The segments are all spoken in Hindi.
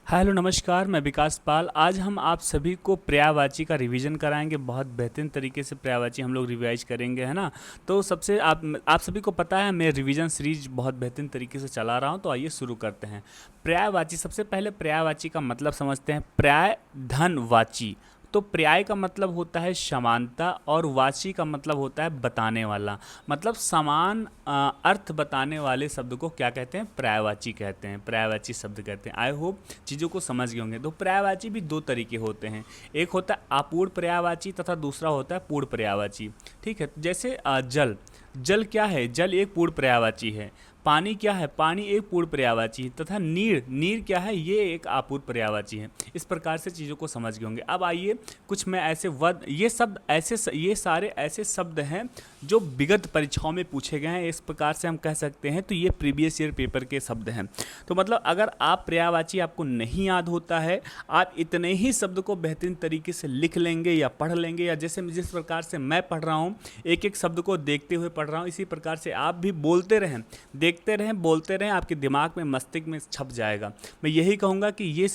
हेलो नमस्कार, मैं विकास पाल। आज हम आप सभी को पर्यायवाची का रिवीजन कराएंगे। बहुत बेहतरीन तरीके से पर्यायवाची हम लोग रिवाइज करेंगे, है ना। तो सबसे आप सभी को पता है मैं रिवीजन सीरीज बहुत बेहतरीन तरीके से चला रहा हूं। तो आइए शुरू करते हैं। पर्यायवाची, सबसे पहले पर्यायवाची का मतलब समझते हैं। पर्याय धनवाची। तो पर्याय का मतलब होता है समानता और वाची का मतलब होता है बताने वाला। मतलब समान अर्थ बताने वाले शब्द को क्या कहते हैं? पर्यायवाची कहते हैं, पर्यायवाची शब्द कहते हैं। आई होप चीज़ों को समझ गए होंगे। तो पर्यायवाची भी दो तरीके होते हैं। एक होता है अपूर्ण पर्यायवाची तथा दूसरा होता है पूर्ण पर्यायवाची। ठीक है, जैसे जल। जल क्या है? जल एक पूर्ण पर्यायवाची है। पानी क्या है? पानी एक पूर्ण पर्यायवाची है। तथा नीर, नीर क्या है? ये एक अपूर्ण पर्यायवाची है। इस प्रकार से चीज़ों को समझ गए होंगे। अब आइए कुछ मैं ऐसे वर्ड, ये शब्द ऐसे, ये सारे ऐसे शब्द हैं जो विगत परीक्षाओं में पूछे गए हैं। इस प्रकार से हम कह सकते हैं। तो ये प्रीवियस ईयर पेपर के शब्द हैं। तो मतलब अगर आप पर्यायवाची आपको नहीं याद होता है, आप इतने ही शब्द को बेहतरीन तरीके से लिख लेंगे या पढ़ लेंगे, या जैसे जिस प्रकार से मैं पढ़ रहा हूँ, एक एक शब्द को देखते हुए पढ़ रहा हूँ, इसी प्रकार से आप भी बोलते रहें, देखते रहें, बोलते रहें, आपके दिमाग में, मस्तिष्क में छप जाएगा। मैं यही कहूँगा कि ये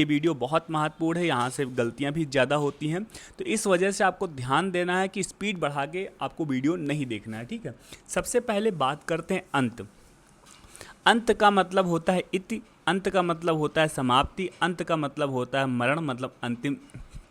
वीडियो बहुत महत्वपूर्ण है। यहाँ से गलतियाँ भी ज़्यादा होती हैं, तो इस वजह से आपको ध्यान देना है कि स्पीड बढ़ा के आपको वीडियो नहीं देखना है। ठीक है, सबसे पहले बात करते हैं अंत। अंत का मतलब होता है इति, अंत का मतलब होता है समाप्ति, अंत का मतलब होता है मरण, मतलब अंतिम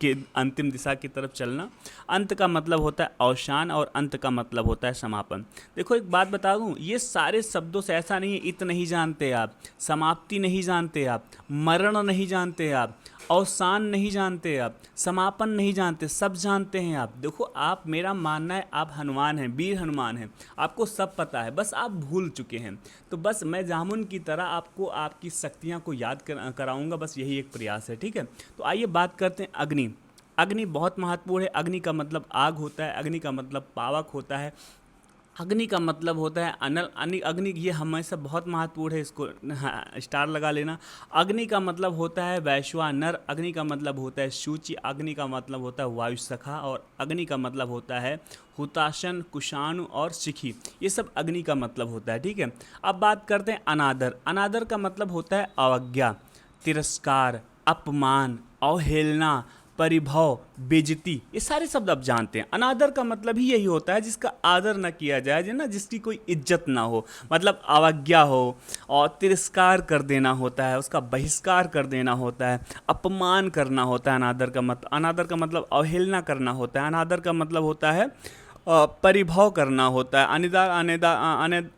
के अंतिम दिशा की तरफ चलना। अंत का मतलब होता है अवसान और अंत का मतलब होता है समापन। देखो एक बात बता दूं, ये सारे शब्दों से ऐसा नहीं है इत नहीं जानते आप, समाप्ति नहीं जानते आप, मरण नहीं जानते आप, अवसान नहीं जानते आप, समापन नहीं जानते, सब जानते हैं आप। देखो आप, मेरा मानना है आप हनुमान हैं, वीर हनुमान हैं, आपको सब पता है, बस आप भूल चुके हैं। तो बस मैं जामुन की तरह आपको आपकी शक्तियाँ को याद कराऊंगा, बस यही एक प्रयास है। ठीक है, तो आइए बात करते हैं अग्नि। अग्नि बहुत महत्वपूर्ण है। अग्नि का मतलब आग होता है, अग्नि का मतलब पावक होता है, अग्नि का मतलब होता है अनल। अग्नि ये हमेशा बहुत महत्वपूर्ण है, इसको स्टार लगा लेना। अग्नि का मतलब होता है वैश्वानर, अग्नि का मतलब होता है सूचि, अग्नि का मतलब होता है वायुसखा, और अग्नि का मतलब होता है हुताशन, कुशाणु और शिखी। ये सब अग्नि का मतलब होता है। ठीक है, अब बात करते हैं अनादर। अनादर का मतलब होता है अवज्ञा, तिरस्कार, अपमान, अवहेलना, परिभव, बेइज्जती। ये सारे शब्द आप जानते हैं। अनादर का मतलब ही यही होता है जिसका आदर ना किया जाए, ना जिसकी कोई इज्जत ना हो, मतलब अवज्ञा हो, और तिरस्कार कर देना होता है, उसका बहिष्कार कर देना होता है, अपमान करना होता है। अनादर का मतलब अवहेलना करना होता है। अनादर का मतलब होता है परिभव करना होता है।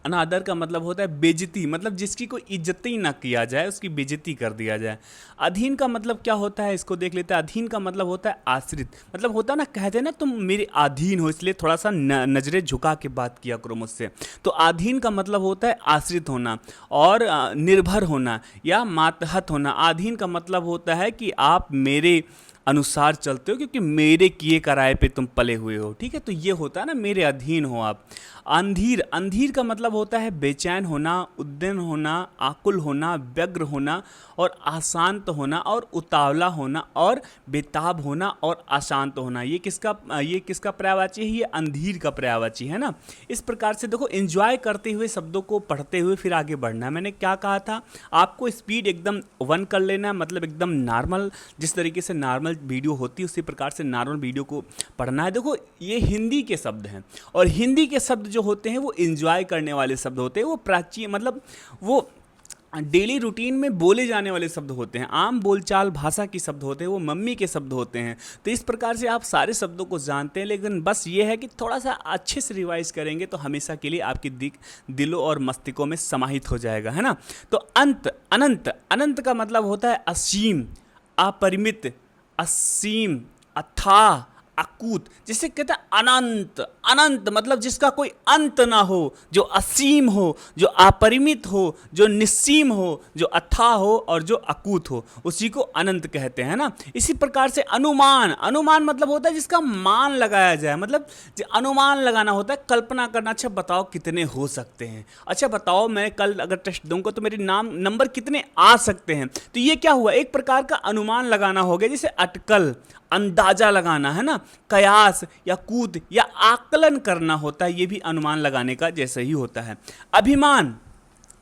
अनादर का मतलब होता है बेइज्जती, मतलब जिसकी कोई इज्जत ही ना किया जाए, उसकी बेइज्जती कर दिया जाए। अधीन का मतलब क्या होता है, इसको देख लेते हैं। अधीन का मतलब होता है आश्रित, मतलब होता है ना, कहते हैं ना तुम मेरे अधीन हो, इसलिए थोड़ा सा नजरें झुका के बात किया करो मुझसे। तो अधीन का मतलब होता है आश्रित होना और निर्भर होना या मातहत होना। अधीन का मतलब होता है कि आप मेरे अनुसार चलते हो, क्योंकि मेरे किए कराए पे तुम पले हुए हो। ठीक है, तो ये होता है ना, मेरे अधीन हो आप। अंधीर, अंधीर का मतलब होता है बेचैन होना, उद्दीन होना, आकुल होना, व्यग्र होना और अशांत होना और उतावला होना और बेताब होना और अशांत होना। ये किसका पर्यायवाची है? ये अंधीर का पर्यायवाची है ना। इस प्रकार से देखो, एंजॉय करते हुए शब्दों को पढ़ते हुए फिर आगे बढ़ना है। मैंने क्या कहा था आपको? स्पीड एकदम 1 कर लेना है, मतलब एकदम नॉर्मल, जिस तरीके से नॉर्मल वीडियो होती है उसी प्रकार से नॉर्मल वीडियो को पढ़ना है। देखो ये हिंदी के शब्द हैं, और हिंदी के शब्द जो होते हैं वो एंजॉय करने वाले शब्द होते हैं। वो प्राचीन, मतलब वो डेली रूटीन में बोले जाने वाले शब्द होते हैं, आम बोलचाल भाषा के शब्द होते हैं, वो मम्मी के शब्द होते हैं। तो इस प्रकार से आप सारे शब्दों को जानते हैं, लेकिन बस ये है कि थोड़ा सा अच्छे से रिवाइज करेंगे तो हमेशा के लिए आपके दिलों और मस्तिष्कों में समाहित हो जाएगा, है ना। तो अंत, अनंत, अनंत का मतलब होता है असीम, अपरिमित, असीम, अथाह, अकूत। जिसे कहते हैं अनंत। अनंत मतलब जिसका कोई अंत ना हो, जो असीम हो, जो अपरिमित हो, जो निस्सीम हो, जो अथाह हो और जो अकूत हो, उसी को अनंत कहते हैं ना। इसी प्रकार से अनुमान, अनुमान मतलब होता है जिसका मान लगाया जाए, मतलब अनुमान लगाना होता है, कल्पना करना। अच्छा बताओ कितने हो सकते हैं, अच्छा बताओ मैं कल अगर टेस्ट दूंगा तो मेरे नंबर कितने आ सकते हैं। तो ये क्या हुआ? एक प्रकार का अनुमान लगाना हो गया, जैसे अटकल, अंदाजा लगाना, है ना। कयास या कूद या आकलन करना होता है, ये भी अनुमान लगाने का जैसे ही होता है। अभिमान,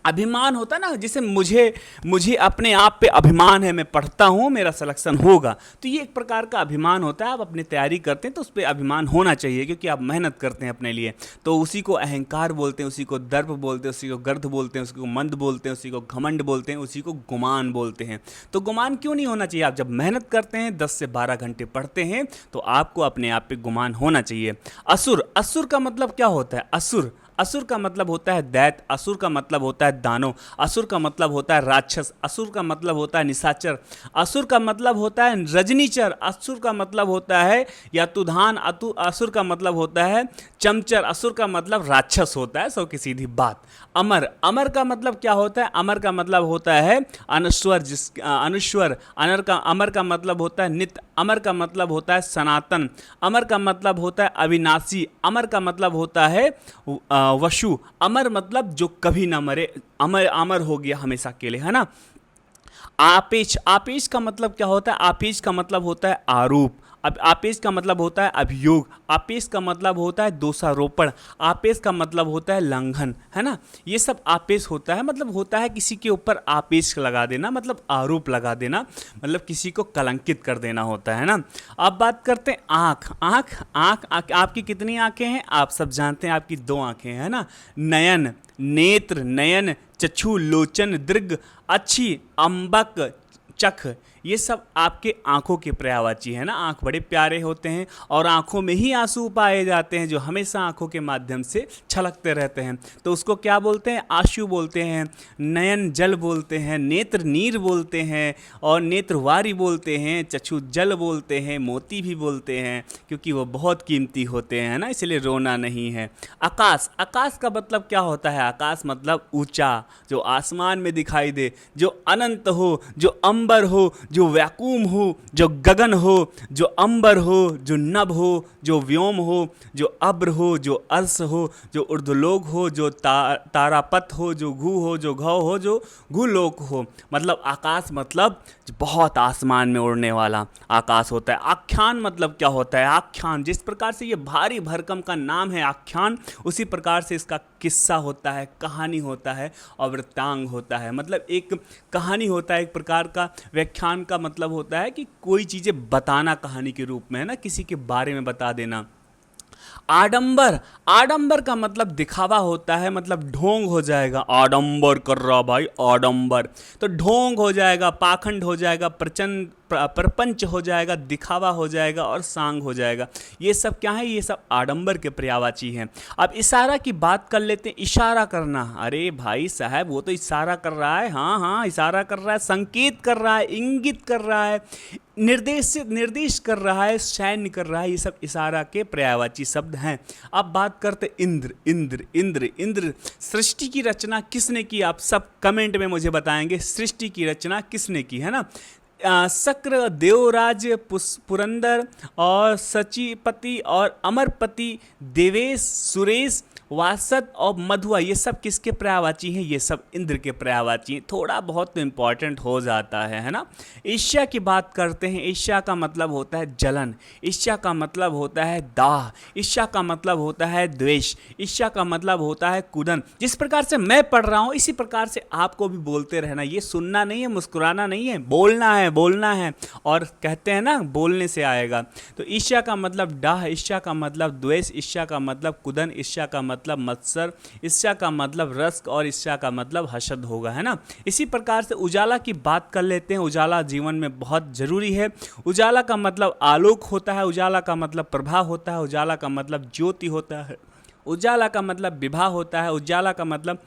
अभिमान होता है ना, जैसे मुझे मुझे अपने आप पे अभिमान है, मैं पढ़ता हूँ मेरा सिलेक्शन होगा, तो ये एक प्रकार का अभिमान होता है। आप अपनी तैयारी करते हैं तो उस पर अभिमान होना चाहिए, क्योंकि आप मेहनत करते हैं अपने लिए। तो उसी को अहंकार बोलते हैं, उसी को दर्प बोलते हैं, उसी को गर्द बोलते हैं, उसी को मंद बोलते हैं, उसी को घमंड बोलते हैं, उसी को गुमान बोलते हैं। तो गुमान क्यों नहीं होना चाहिए? आप जब मेहनत करते हैं, 10 से 12 घंटे पढ़ते हैं, तो आपको अपने आप पे गुमान होना चाहिए। असुर, असुर का मतलब क्या होता है? असुर, असुर का मतलब होता है दैत्य, असुर का मतलब होता है दानव, असुर का मतलब होता है राक्षस, असुर का मतलब होता है निशाचर, असुर का मतलब होता है रजनीचर, असुर का मतलब होता है यतुधान, असुर का मतलब होता है चमचर, असुर का मतलब राक्षस होता है। सो की सीधी बात। अमर, अमर का मतलब क्या होता है? अमर का मतलब होता है अनश्वर, अनुश्वर। अमर का मतलब होता है नित्य, अमर का मतलब होता है सनातन, अमर का मतलब होता है अविनाशी, अमर का मतलब होता है वशु, अमर मतलब जो कभी ना मरे, अमर अमर हो गया हमेशा के लिए, है ना। आपेच, आपेच का मतलब क्या होता है? आपेच का मतलब होता है आरोप, अब आपेच का मतलब होता है अभियोग, आपेच का मतलब होता है दोषारोपण, आपेच का मतलब होता है लंघन, है ना। ये सब आपेच होता है, मतलब होता है किसी के ऊपर आपेच लगा देना, मतलब आरोप लगा देना, मतलब किसी को कलंकित कर देना होता है ना। अब बात करते हैं आँख, आँख, आँख, आपकी कितनी आँखें हैं? आप सब जानते हैं आपकी 2 आँखें हैं ना। नयन, नेत्र, नयन, चक्षु, लोचन, दृग, अच्छी, अम्बक, चख, ये सब आपके आंखों के पर्यायवाची है ना। आंख बड़े प्यारे होते हैं और आंखों में ही आंसू पाए जाते हैं, जो हमेशा आंखों के माध्यम से छलकते रहते हैं, तो उसको क्या बोलते हैं? आंसू बोलते हैं। नयन जल बोलते हैं, नेत्र नीर बोलते हैं, और नेत्रवारी बोलते हैं, चक्षु जल बोलते हैं, मोती भी बोलते हैं, क्योंकि वो बहुत कीमती होते हैं ना, इसलिए रोना नहीं है। आकाश, आकाश का मतलब क्या होता है? आकाश मतलब ऊंचा, जो आसमान में दिखाई दे, जो अनंत हो, जो अंबर हो, जो वैक्यूम हो, जो गगन हो, जो अंबर हो, जो नभ हो, जो व्योम हो, जो अब्र हो, जो अर्श हो, जो ऊर्ध्वलोक हो, जो तारापथ हो, जो घू हो, जो घौ हो, जो घुलोक हो। मतलब आकाश मतलब बहुत आसमान में उड़ने वाला आकाश होता है। आख्यान मतलब क्या होता है? आख्यान, जिस प्रकार से ये भारी भरकम का नाम है आख्यान, उसी प्रकार से इसका किस्सा होता है, कहानी होता है और वृत्तांग होता है। मतलब एक कहानी होता है एक प्रकार का। व्याख्यान का मतलब होता है कि कोई चीज़ें बताना कहानी के रूप में, है ना, किसी के बारे में बता देना। आडंबर, आडंबर का मतलब दिखावा होता है, मतलब ढोंग हो जाएगा, आडंबर कर रहा भाई, आडंबर, तो ढोंग हो जाएगा, पाखंड हो जाएगा, प्रचंड प्रपंच हो जाएगा, दिखावा हो जाएगा और सांग हो जाएगा। ये सब क्या है? ये सब आडंबर के पर्यायवाची हैं। अब इशारा की बात कर लेते हैं। इशारा करना, अरे भाई साहब वो तो इशारा कर रहा है, हाँ हाँ इशारा कर रहा है, संकेत कर रहा है, इंगित कर रहा है, निर्देश कर रहा है, सैन्य कर रहा है, ये सब इशारा के पर्यायवाची शब्द हैं। अब बात करते इंद्र, इंद्र, इंद्र, इंद्र, सृष्टि की रचना किसने की? आप सब कमेंट में मुझे बताएंगे सृष्टि की रचना किसने की, है ना। शक्र, देवराज, पुरंदर और सचिपति और अमरपति, देवेश, सुरेश, वासद और मधुआ, ये सब किसके पर्यायवाची हैं? ये सब इंद्र के पर्यायवाची हैं। थोड़ा बहुत तो इंपॉर्टेंट हो जाता है ना। ईर्ष्या की बात करते हैं। ईर्ष्या का मतलब होता है जलन, ईर्ष्या का मतलब होता है दाह, ईर्ष्या का मतलब होता है द्वेष, ईर्ष्या का मतलब होता है कुदन। जिस प्रकार से मैं पढ़ रहा हूँ इसी प्रकार से आपको भी बोलते रहना, ये सुनना नहीं है, मुस्कुराना नहीं है, बोलना है, बोलना है। और कहते हैं ना बोलने से आएगा। तो ईर्ष्या का मतलब डाह, ईर्ष्या का मतलब द्वेष, ईर्ष्या का मतलब कुदन, ईर्ष्या का मतलब मत्सर, ईर्ष्या का मतलब रस्क और ईर्ष्या का मतलब हसद होगा, है ना। इसी प्रकार से उजाला की बात कर लेते हैं। उजाला जीवन में बहुत जरूरी है। उजाला का मतलब आलोक होता है, उजाला का मतलब प्रभा होता है, उजाला का मतलब ज्योति होता है, उजाला का मतलब विभा होता है, उजाला का मतलब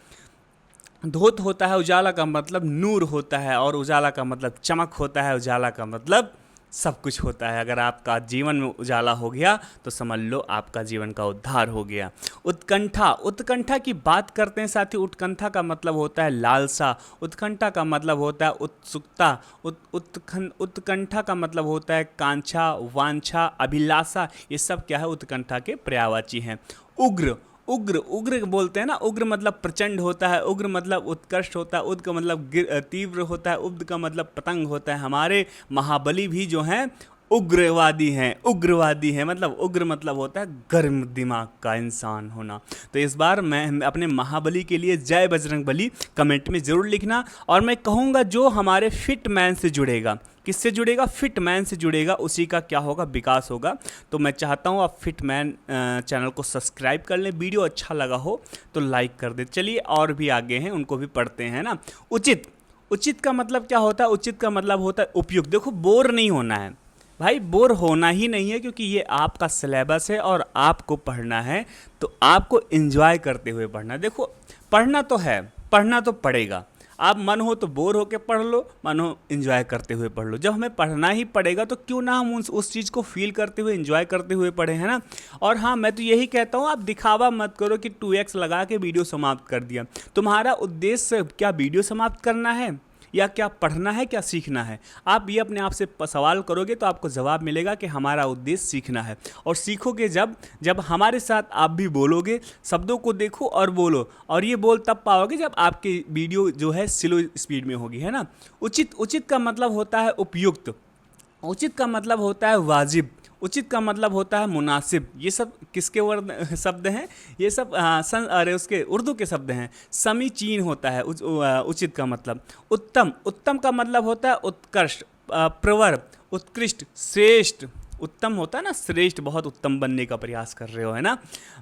धोत होता है, उजाला का मतलब नूर होता है, और उजाला का मतलब चमक होता है, उजाला का मतलब सब कुछ होता है। अगर आपका जीवन में उजाला हो गया तो समझ लो आपका जीवन का उद्धार हो गया। उत्कंठा, उत्कंठा की बात करते हैं साथी। उत्कंठा का मतलब होता है लालसा, उत्कंठा का मतलब होता है उत्सुकता, उत्कंठा का मतलब होता है कांक्षा, वांछा, अभिलाषा। ये सब क्या है? उत्कंठा के पर्यायवाची हैं। उग्र, उग्र, उग्र बोलते हैं ना, उग्र मतलब प्रचंड होता है, उग्र मतलब उत्कृष्ट होता है, उग्र का मतलब तीव्र होता है, उग्र का मतलब पतंग होता है। हमारे महाबली भी जो हैं उग्रवादी हैं मतलब उग्र मतलब होता है गर्म दिमाग का इंसान होना। तो इस बार मैं अपने महाबली के लिए जय बजरंग बली कमेंट में ज़रूर लिखना। और मैं कहूँगा जो हमारे फिट मैन से जुड़ेगा, किससे जुड़ेगा, फिट मैन से जुड़ेगा, उसी का क्या होगा, विकास होगा। तो मैं चाहता हूँ आप फिट मैन चैनल को सब्सक्राइब कर लें, वीडियो अच्छा लगा हो तो लाइक कर दे। चलिए और भी आगे हैं उनको भी पढ़ते हैं ना। उचित, उचित का मतलब क्या होता है, उचित का मतलब होता है उपयुक्त। देखो बोर नहीं होना है भाई, बोर होना ही नहीं है, क्योंकि ये आपका सिलेबस है और आपको पढ़ना है, तो आपको एंजॉय करते हुए पढ़ना है। देखो पढ़ना तो है, पढ़ना तो पड़ेगा, आप मन हो तो बोर होके पढ़ लो, मन हो एंजॉय करते हुए पढ़ लो। जब हमें पढ़ना ही पड़ेगा तो क्यों ना हम उस चीज़ को फील करते हुए एंजॉय करते हुए पढ़े, है ना। और हाँ, मैं तो यही कहता हूँ, आप दिखावा मत करो कि 2x लगा के वीडियो समाप्त कर दिया। तुम्हारा उद्देश्य क्या वीडियो समाप्त करना है या क्या पढ़ना है, क्या सीखना है? आप ये अपने आप से सवाल करोगे तो आपको जवाब मिलेगा कि हमारा उद्देश्य सीखना है। और सीखोगे जब जब हमारे साथ आप भी बोलोगे, शब्दों को देखो और बोलो, और ये बोल तब पाओगे जब आपकी वीडियो जो है स्लो स्पीड में होगी, है ना। उचित, उचित का मतलब होता है उपयुक्त, उचित का मतलब होता है वाजिब, उचित का मतलब होता है मुनासिब। ये सब किसके वर्ड शब्द हैं, ये सब अरे उसके उर्दू के शब्द हैं। समीचीन होता है उचित का मतलब। उत्तम, उत्तम का मतलब होता है उत्कृष्ट, प्रवर, उत्कृष्ट, श्रेष्ठ। उत्तम होता है ना श्रेष्ठ, बहुत उत्तम बनने का प्रयास कर रहे हो, है ना।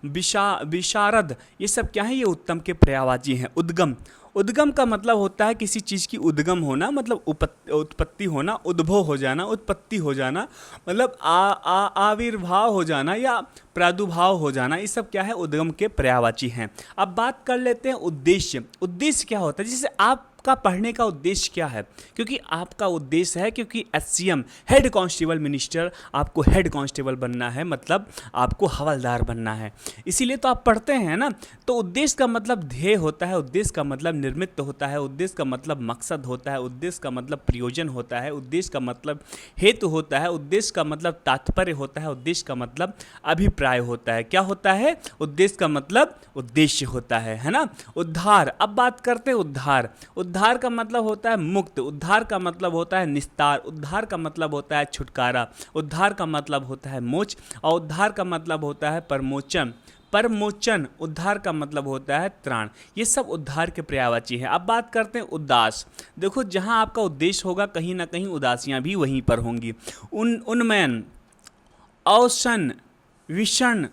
विशारद, ये सब क्या है, ये उत्तम के पर्यायवाची हैं। उद्गम, उद्गम का मतलब होता है किसी चीज़ की उद्गम होना, मतलब उत्पत्ति होना, उद्भव हो जाना, उत्पत्ति हो जाना, मतलब आविर्भाव हो जाना या प्रादुर्भाव हो जाना। ये सब क्या है, उद्गम के पर्यायवाची हैं। अब बात कर लेते हैं उद्देश्य। उद्देश्य क्या होता है, जैसे आपका पढ़ने का उद्देश्य क्या है, क्योंकि आपका उद्देश्य है, क्योंकि एचसीएम हेड कांस्टेबल मिनिस्टर, आपको हेड कांस्टेबल बनना है, मतलब आपको हवलदार बनना है, इसीलिए तो आप पढ़ते हैं ना। तो उद्देश्य का मतलब ध्येय होता है, उद्देश्य का मतलब निर्मित होता है, उद्देश्य का मतलब मकसद होता है, उद्देश्य का मतलब प्रयोजन होता है, उद्देश्य का मतलब हेतु होता है, उद्देश्य का मतलब तात्पर्य होता है, उद्देश्य का मतलब अभिप्राय होता है। क्या होता है, उद्देश्य का मतलब उद्देश्य होता है ना। उद्धार, अब बात करते हैं उद्धार। उद्धार का मतलब होता है मुक्त, उद्धार का मतलब होता है निस्तार, उद्धार का मतलब होता है छुटकारा, उद्धार का मतलब होता है मोक्ष, और उद्धार का मतलब होता है परमोचन। परमोचन, उद्धार का मतलब होता है त्राण। ये सब उद्धार के पर्यायवाची हैं। अब बात करते हैं उदास। देखो जहाँ आपका उद्देश्य होगा कहीं ना कहीं उदासियाँ भी वहीं पर होंगी। उन्मयन, औसन, विषण,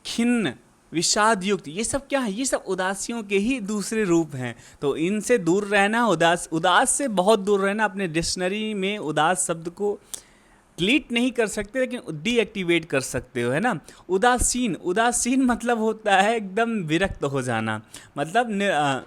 खिन्न, विषाद युक्त, ये सब क्या है, ये सब उदासियों के ही दूसरे रूप हैं। तो इनसे दूर रहना, उदास से बहुत दूर रहना। अपने डिक्शनरी में उदास शब्द को डिलीट नहीं कर सकते, लेकिन डीएक्टिवेट कर सकते हो, है ना। उदासीन, उदासीन मतलब होता है एकदम विरक्त हो जाना, मतलब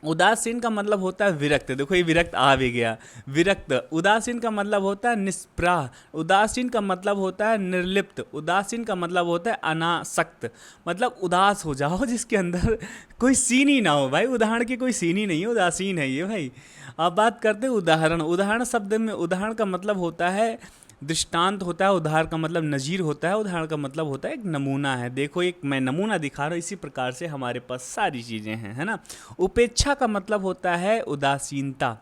उदासीन का मतलब होता है विरक्त। देखो ये विरक्त आ भी गया, विरक्त। उदासीन का मतलब होता है निष्प्राह, उदासीन का मतलब होता है निर्लिप्त, उदासीन का मतलब होता है अनासक्त, मतलब उदास हो जाओ जिसके अंदर कोई सीन ही ना हो भाई, उदाहरण की कोई सीन ही नहीं है, उदासीन है ये भाई। अब बात करते हैं उदाहरण। उदाहरण शब्द में उदाहरण का मतलब होता है दृष्टांत होता है, उदाहरण का मतलब नज़ीर होता है, उदाहरण का मतलब होता है एक नमूना है। देखो एक मैं नमूना दिखा रहा हूँ, इसी प्रकार से हमारे पास सारी चीज़ें हैं, है ना। उपेक्षा का मतलब होता है उदासीनता।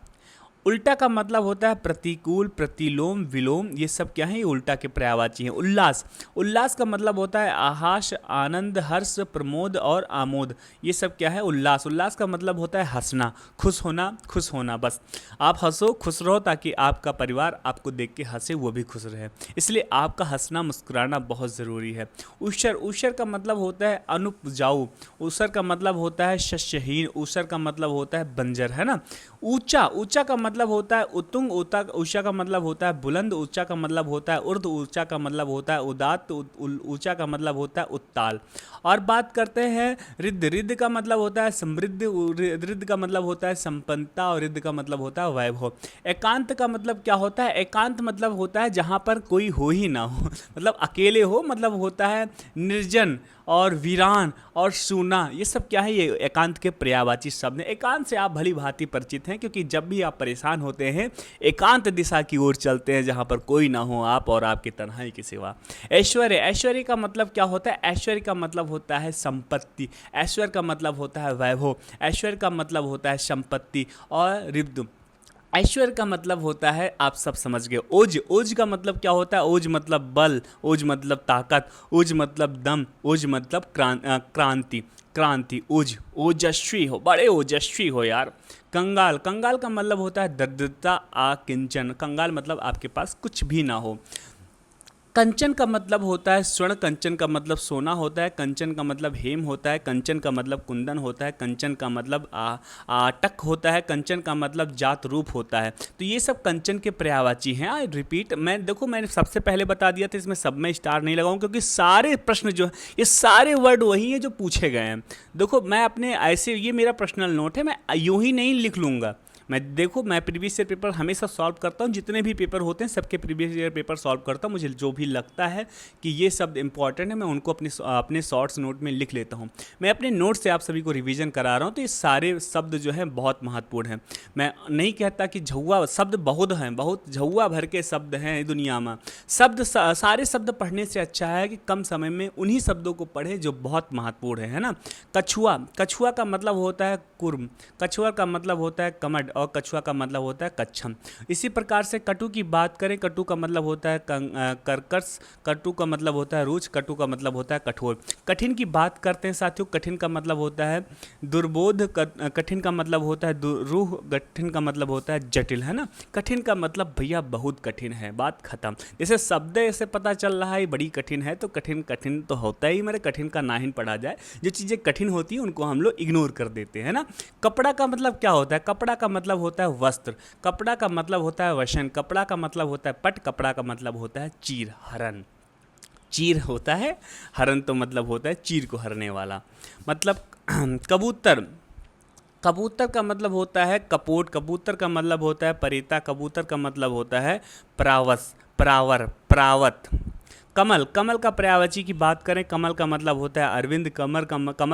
उल्टा का मतलब होता है प्रतिकूल, प्रतिलोम, विलोम। ये सब क्या है, ये उल्टा के पर्यायवाची हैं। उल्लास, उल्लास का मतलब होता है आहास, आनंद, हर्ष, प्रमोद और आमोद। ये सब क्या है, उल्लास। उल्लास का मतलब होता है हंसना, खुश होना, खुश होना। बस आप हंसो, खुश रहो, ताकि आपका परिवार आपको देख के हंसे, वो भी खुश रहे, इसलिए आपका हंसना मुस्कुराना बहुत ज़रूरी है। ऊषर, ऊषर का मतलब होता है अनुपजाऊ, ऊषर का मतलब होता है शस्यहीन, ऊषर का मतलब होता है बंजर, है ना। ऊंचा, ऊंचा का मतलब होता है उतुंग, ऊंचा का मतलब होता है बुलंद, ऊंचा का मतलब होता है उर्द, ऊंचा का मतलब होता है उदात्त, ऊंचा का मतलब होता है उत्ताल। और बात करते हैं रिद्ध। रिद्ध का मतलब होता है समृद्ध, रिद्ध का मतलब होता है संपन्नता, और रिद्ध का मतलब होता है वैभव। एकांत का मतलब क्या होता है, एकांत मतलब होता है जहाँ पर कोई हो ही ना हो, मतलब अकेले हो, मतलब होता है निर्जन और वीरान और सूना। ये सब क्या है, ये एकांत के पर्यायवाची शब्द हैं। एकांत से आप भली भांति परिचित हैं, क्योंकि जब भी आप परेशान होते हैं एकांत दिशा की ओर चलते हैं, जहाँ पर कोई ना हो, आप और आपकी तन्हाई के सिवा। ऐश्वर्य, ऐश्वर्य का मतलब क्या होता है, ऐश्वर्य का मतलब होता है संपत्ति, ऐश्वर्य का मतलब होता है वैभव, ऐश्वर्य का मतलब होता है संपत्ति। और रिद्ध, ऐश्वर्य का मतलब होता है, आप सब समझ गए। ओज, ओज का मतलब क्या होता है? ओज मतलब बल, ओज मतलब ताकत, ओज मतलब दम, ओज मतलब क्रांति, क्रांति, ओज, ओजस्वी हो, बड़े ओजस्वी हो यार। कंगाल, कंगाल का मतलब होता है दरिद्रता, आकिंचन, कंगाल मतलब आपके पास कुछ भी ना हो। कंचन का मतलब होता है स्वर्ण, कंचन का मतलब सोना होता है, कंचन का मतलब हेम होता है, कंचन का मतलब कुंदन होता है, कंचन का मतलब आटक होता है, कंचन का मतलब जात रूप होता है। तो ये सब कंचन के पर्यायवाची हैं। आई रिपीट, मैं देखो मैंने सबसे पहले बता दिया था, इसमें सब में स्टार नहीं लगाऊं क्योंकि सारे प्रश्न जो है ये सारे वर्ड वही हैं जो पूछे गए हैं। देखो मैं अपने ऐसे, ये मेरा पर्सनल नोट है, मैं यूं ही नहीं लिख लूँगा। मैं देखो मैं प्रीवियस ईयर पेपर हमेशा सॉल्व करता हूँ, जितने भी पेपर होते हैं सबके प्रीवियस ईयर पेपर सॉल्व करता हूँ। मुझे जो भी लगता है कि ये शब्द इंपॉर्टेंट है मैं उनको अपने शॉर्ट्स नोट में लिख लेता हूँ। मैं अपने नोट से आप सभी को रिवीजन करा रहा हूँ, तो ये सारे शब्द जो हैं बहुत महत्वपूर्ण हैं। मैं नहीं कहता कि झौवा शब्द बहुत हैं, बहुत झौवा भर के शब्द हैं दुनिया में। सारे शब्द पढ़ने से अच्छा है कि कम समय में उन्हीं शब्दों को पढ़े जो बहुत महत्वपूर्ण है ना। कछुआ, कछुआ का मतलब होता है कुर्म, कछुआ का मतलब होता है कमड, और कछुआ का मतलब होता है कच्छम। इसी प्रकार से कटु की बात करें, कटु का मतलब होता है कर्कश, कटु का मतलब होता है रुच, कटु का मतलब होता है कठोर। कठिन की बात करते हैं साथियों, कठिन का मतलब होता है दुर्बोध, कठिन का मतलब होता है दुरूह, कठिन का मतलब होता है जटिल, है ना। कठिन का मतलब भैया बहुत कठिन है, बात खत्म। जैसे शब्द ऐसे पता चल रहा है बड़ी कठिन है, तो कठिन कठिन तो होता ही, मेरे कठिन का ना ही पढ़ा जाए। जो चीज़ें कठिन होती हैं उनको हम लोग इग्नोर कर देते हैं ना। कपड़ा का मतलब क्या होता है? कपड़ा का मतलब होता है वस्त्र, कपड़ा का मतलब होता है वशन, कपड़ा का मतलब होता है पट, कपड़ा का मतलब होता है चीर, हरण। चीर होता है, हरण तो मतलब होता है चीर को हरने वाला। मतलब कबूतर, कबूतर का मतलब होता है कपोट, कबूतर का मतलब होता है परीता, कबूतर का मतलब होता है प्रावस, प्रावर, प्रावत। कमल, कमल का पर्यायवाची की बात करें, कमल का मतलब होता है अरविंद, कमल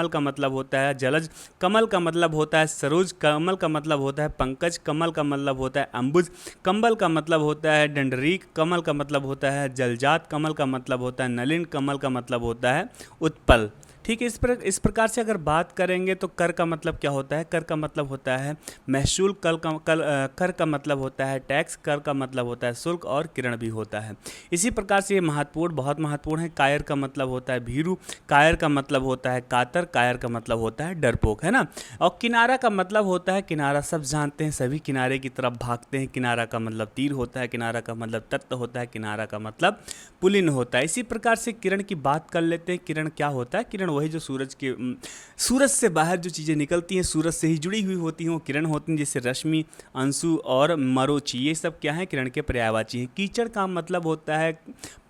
का मतलब होता है जलज, कमल का मतलब होता है सरोज, कमल का मतलब होता है पंकज, कमल का मतलब होता है अंबुज, कंबल का मतलब होता है डंडरीक, कमल का मतलब होता है जलजात, कमल का मतलब होता है नलिन, कमल का मतलब होता है उत्पल। ठीक है, इस प्रकार से अगर बात करेंगे तो कर का मतलब क्या होता है? कर का मतलब होता है महसूल, कर का मतलब होता है टैक्स, कर का मतलब होता है शुल्क, और किरण भी होता है। इसी प्रकार से ये महत्वपूर्ण, बहुत महत्वपूर्ण है। कायर का मतलब होता है भीरू, कायर का मतलब होता है कातर, कायर का मतलब होता है डरपोक, है ना। और किनारा का मतलब होता है किनारा, सब जानते हैं, सभी किनारे की तरफ भागते हैं। किनारा का मतलब तीर होता है, किनारा का मतलब तत्व होता है, किनारा का मतलब पुलिन होता है। इसी प्रकार से किरण की बात कर लेते हैं। किरण क्या होता है? किरण वही जो सूरज से बाहर जो चीज़ें निकलती हैं, सूरज से ही जुड़ी हुई होती हैं, वो किरण होती हैं, जैसे रश्मि, अंशु और मरोची, ये सब क्या है? किरण के पर्यायवाची हैं। कीचड़ का मतलब होता है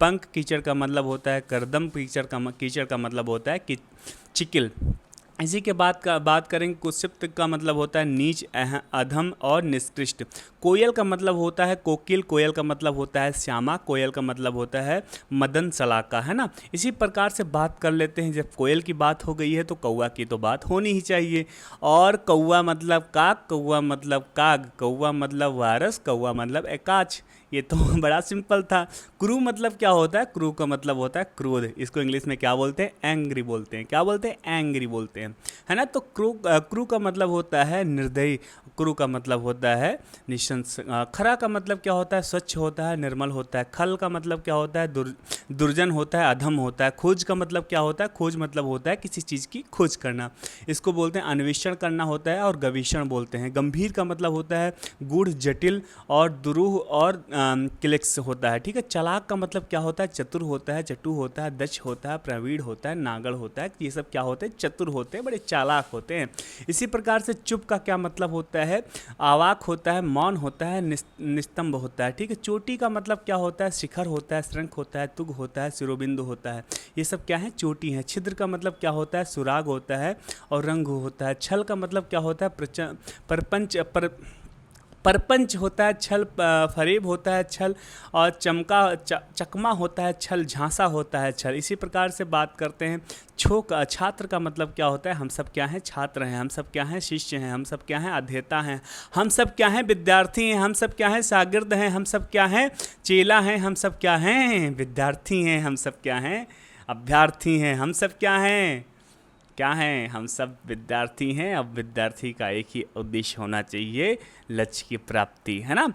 पंख, कीचड़ का मतलब होता है करदम, कीचड़ का मतलब होता है कि चिकिल। इसी के बात करें, कुत्सित का मतलब होता है नीच, अधम और निष्कृष्ट। कोयल का मतलब होता है कोकिल, कोयल का मतलब होता है श्यामा, कोयल का मतलब होता है मदन सलाका, है ना। इसी प्रकार से बात कर लेते हैं, जब कोयल की बात हो गई है तो कौवा की तो बात होनी ही चाहिए। और कौवा मतलब काक, कौवा मतलब काग, कौवा मतलब वारस, कौवा मतलब एकाच। ये तो बड़ा सिंपल था। क्रू मतलब क्या होता है? क्रू का मतलब होता है क्रोध, इसको इंग्लिश में क्या बोलते हैं? एंग्री बोलते हैं। क्या बोलते हैं? एंग्री बोलते हैं, है ना। तो क्रू का मतलब होता है निर्दयी, क्रू का मतलब होता है निशंस। खरा का मतलब क्या होता है? स्वच्छ होता है, निर्मल होता है। खल का मतलब क्या होता है? दुर्जन होता है, अधम होता है। खोज का मतलब क्या होता है? खोज मतलब होता है किसी चीज़ की खोज करना, इसको बोलते हैं अन्वेषण करना होता है, और गवेषण बोलते हैं। गंभीर का मतलब होता है गूढ़, जटिल और दुरूह और क्लिक्स होता है। ठीक है। चालाक का मतलब क्या होता है? चतुर होता है, चटु होता है, दक्ष होता है, प्रवीण होता है, नागड़ होता है। ये सब क्या होते हैं? चतुर होते हैं, बड़े चालाक होते हैं। इसी प्रकार से चुप का क्या मतलब होता है? आवाक होता है, मौन होता है, निस्तंभ होता है। ठीक है। चोटी का मतलब क्या होता है? शिखर होता है, श्रृंख होता है, तुग होता है, शिरोबिंदु होता है। ये सब क्या है? चोटी है। छिद्र का मतलब क्या होता है? सुराग होता है और रंग होता है। छल का मतलब क्या होता है? परपंच परपंच होता है, छल फरेब होता है छल, और चकमा होता है छल, झांसा होता है छल। इसी प्रकार से बात करते हैं छात्र का मतलब क्या होता है? हम सब क्या हैं? छात्र हैं। हम सब क्या हैं? शिष्य हैं। हम सब क्या हैं? अध्येता हैं। हम सब क्या हैं? विद्यार्थी हैं। हम सब क्या हैं? शागिर्द हैं। हम सब क्या हैं? चेला हैं। हम सब क्या हैं? विद्यार्थी हैं। हम सब क्या हैं? अभ्यर्थी हैं। हम सब क्या हैं? क्या हैं, हम सब विद्यार्थी हैं। अब विद्यार्थी का एक ही उद्देश्य होना चाहिए, लक्ष्य की प्राप्ति, है ना।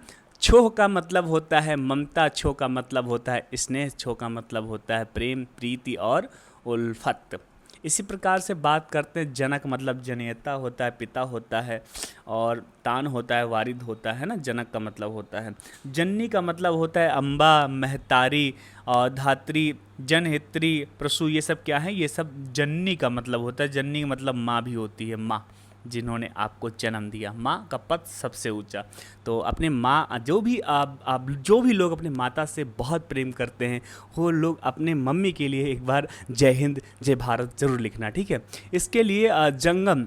छोह का मतलब होता है ममता, छोह का मतलब होता है स्नेह, छोह का मतलब होता है प्रेम, प्रीति और उल्फत। इसी प्रकार से बात करते हैं, जनक मतलब जनयता होता है, पिता होता है, और तान होता है वारिद होता है ना, जनक का मतलब होता है। जननी का मतलब होता है अम्बा, महतारी और धात्री, जनहित्री, प्रसू, ये सब क्या है, ये सब जननी का मतलब होता है। जननी का मतलब माँ भी होती है, माँ जिन्होंने आपको जन्म दिया, माँ का पद सबसे ऊंचा। तो अपने माँ, आप जो भी लोग अपने माता से बहुत प्रेम करते हैं, वो लोग अपने मम्मी के लिए एक बार जय हिंद जय भारत ज़रूर लिखना, ठीक है। इसके लिए जंगम,